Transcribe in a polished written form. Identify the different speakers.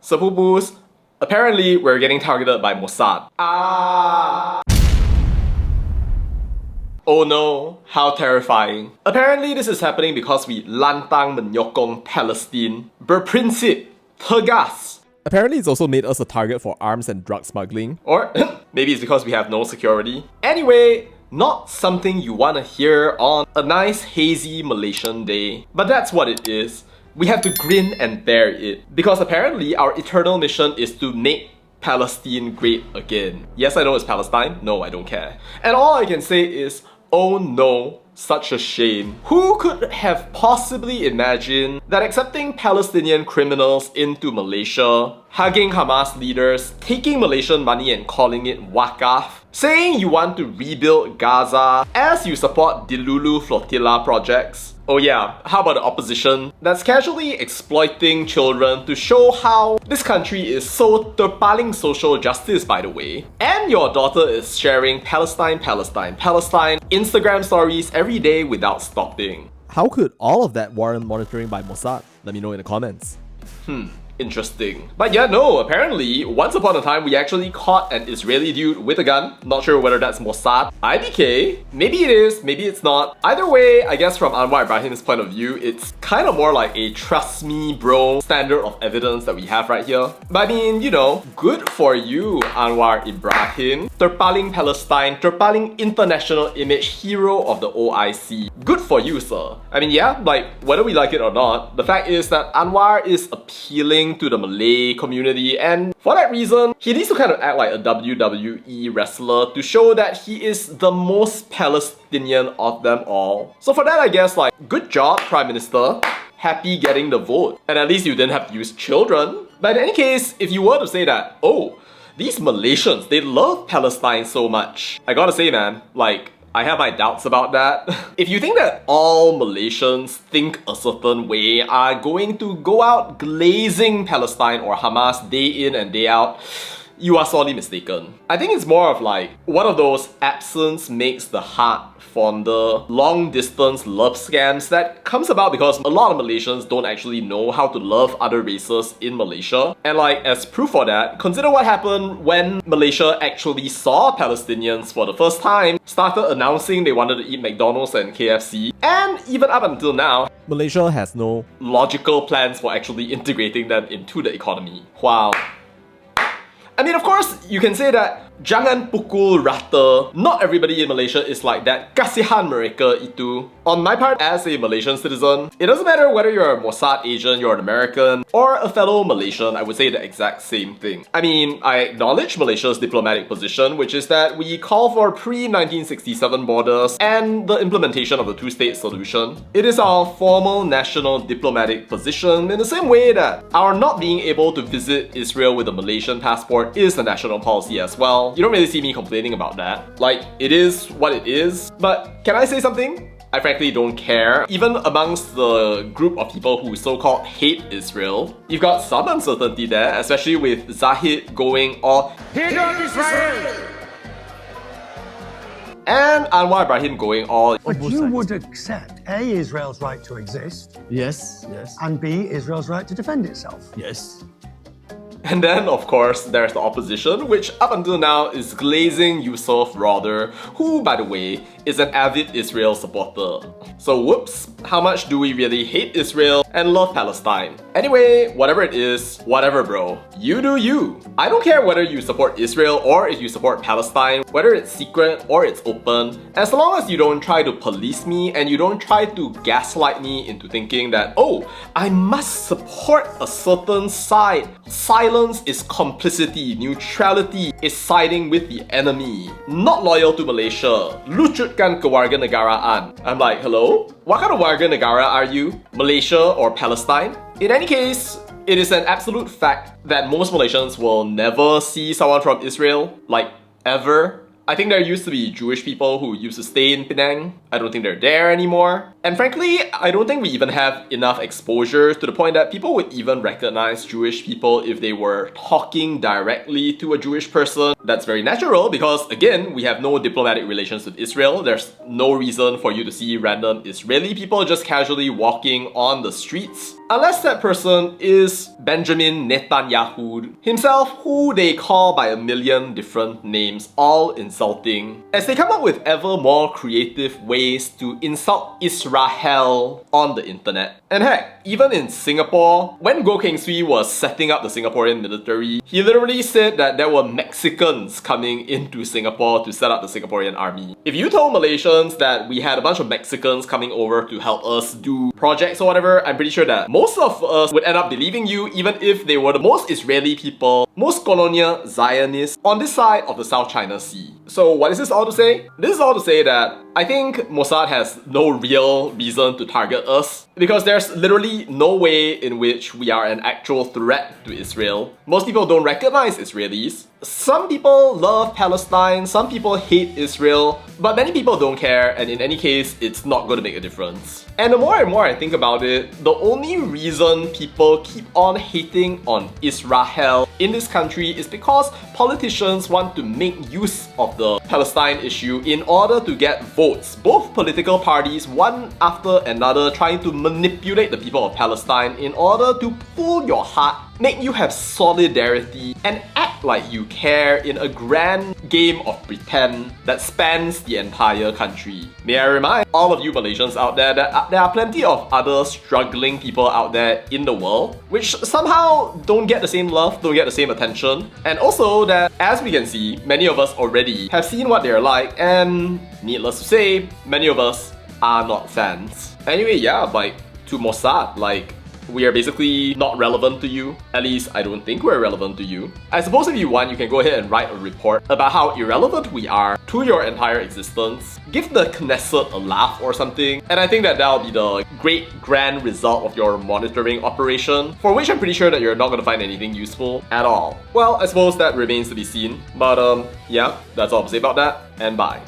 Speaker 1: So poo-poos, apparently we're getting targeted by Mossad. Oh no, how terrifying. Apparently this is happening because we lantang menyokong Palestine berprinsip tegas.
Speaker 2: Apparently it's also made us a target for arms and drug smuggling.
Speaker 1: Or maybe it's because we have no security. Anyway, not something you wanna hear on a nice hazy Malaysian day. But that's what it is. We have to grin and bear it. Because apparently our eternal mission is to make Palestine great again. Yes, I know it's Palestine. No, I don't care. And all I can say is, oh no, such a shame. Who could have possibly imagined that accepting Palestinian criminals into Malaysia, hugging Hamas leaders, taking Malaysian money and calling it wakaf, saying you want to rebuild Gaza as you support Dilulu flotilla projects? Oh yeah, how about the opposition that's casually exploiting children to show how this country is so terpaling social justice, by the way. And your daughter is sharing Palestine, Palestine, Palestine Instagram stories every day without stopping.
Speaker 2: How could all of that warrant monitoring by Mossad? Let me know in the comments.
Speaker 1: Interesting. But yeah, no, apparently, once upon a time, we actually caught an Israeli dude with a gun. Not sure whether that's Mossad, IDK. Maybe it is, maybe it's not. Either way, I guess from Anwar Ibrahim's point of view, it's kind of more like a trust me bro standard of evidence that we have right here. But I mean, you know, good for you, Anwar Ibrahim. Terpaling Palestine, terpaling international image hero of the OIC. Good for you, sir. I mean, yeah, like, whether we like it or not, the fact is that Anwar is appealing to the Malay community, and for that reason, he needs to kind of act like a WWE wrestler to show that he is the most Palestinian of them all. So for that, I guess, like, good job, Prime Minister. Happy getting the vote. And at least you didn't have to use children. But in any case, if you were to say that, oh, these Malaysians, they love Palestine so much. I gotta say, man, like, I have my doubts about that. If you think that all Malaysians think a certain way, are going to go out glazing Palestine or Hamas day in and day out, you are sorely mistaken. I think it's more of like one of those absence makes the heart fonder, long distance love scams that comes about because a lot of Malaysians don't actually know how to love other races in Malaysia. And like, as proof for that, consider what happened when Malaysia actually saw Palestinians for the first time, started announcing they wanted to eat McDonald's and KFC, and even up until now,
Speaker 2: Malaysia has no
Speaker 1: logical plans for actually integrating them into the economy. Wow. I mean, of course, you can say that jangan pukul rata. Not everybody in Malaysia is like that. Kasihan mereka itu. On my part, as a Malaysian citizen, it doesn't matter whether you're a Mossad agent, you're an American, or a fellow Malaysian, I would say the exact same thing. I mean, I acknowledge Malaysia's diplomatic position, which is that we call for pre-1967 borders and the implementation of the two-state solution. It is our formal national diplomatic position in the same way that our not being able to visit Israel with a Malaysian passport is a national policy as well. You don't really see me complaining about that. Like, it is what it is. But can I say something? I frankly don't care. Even amongst the group of people who so-called hate Israel, you've got some uncertainty there, especially with Zahid going all hate on Israel! And Anwar Ibrahim going all...
Speaker 3: But you would accept A, Israel's right to exist.
Speaker 4: Yes.
Speaker 3: And B, Israel's right to defend itself.
Speaker 4: Yes.
Speaker 1: And then, of course, there's the opposition, which up until now is glazing Yusuf Rother, who, by the way, is an avid Israel supporter. So whoops, how much do we really hate Israel and love Palestine? Anyway, whatever it is, whatever bro. You do you. I don't care whether you support Israel or if you support Palestine, whether it's secret or it's open, as long as you don't try to police me and you don't try to gaslight me into thinking that, oh, I must support a certain side. Silence is complicity, neutrality is siding with the enemy. Not loyal to Malaysia. Lucutkan kewarganegaraan. I'm like, hello? What kind of warga negara are you? Malaysia or Palestine? In any case, it is an absolute fact that most Malaysians will never see someone from Israel, like, ever. I think there used to be Jewish people who used to stay in Penang. I don't think they're there anymore. And frankly, I don't think we even have enough exposure to the point that people would even recognize Jewish people if they were talking directly to a Jewish person. That's very natural because, again, we have no diplomatic relations with Israel. There's no reason for you to see random Israeli people just casually walking on the streets. Unless that person is Benjamin Netanyahu himself, who they call by a million different names, all insulting, as they come up with ever more creative ways to insult Israel on the internet. And heck, even in Singapore, when Goh Keng Swee was setting up the Singaporean military, he literally said that there were Mexicans coming into Singapore to set up the Singaporean army. If you told Malaysians that we had a bunch of Mexicans coming over to help us do projects or whatever, I'm pretty sure that most of us would end up believing you, even if they were the most Israeli people, most colonial Zionists on this side of the South China Sea. So what is this all to say? This is all to say that I think Mossad has no real reason to target us because there's literally no way in which we are an actual threat to Israel. Most people don't recognize Israelis. Some people love Palestine, some people hate Israel, but many people don't care, and in any case, it's not going to make a difference. And the more and more I think about it, the only reason people keep on hating on Israel in this country is because politicians want to make use of the Palestine issue in order to get votes. Both political parties, one after another, trying to manipulate the people of Palestine in order to pull your heart, make you have solidarity, and act like you care in a grand game of pretend that spans the entire country. May I remind all of you Malaysians out there that there are plenty of other struggling people out there in the world which somehow don't get the same love, don't get the same attention, and also that, as we can see, many of us already have seen what they're like, and needless to say, many of us are not fans. Anyway, yeah, like, to Mossad, like, we are basically not relevant to you. At least, I don't think we're relevant to you. I suppose if you want, you can go ahead and write a report about how irrelevant we are to your entire existence. Give the Knesset a laugh or something, and I think that that'll be the great grand result of your monitoring operation, for which I'm pretty sure that you're not going to find anything useful at all. Well, I suppose that remains to be seen, but yeah, that's all to say about that, and bye.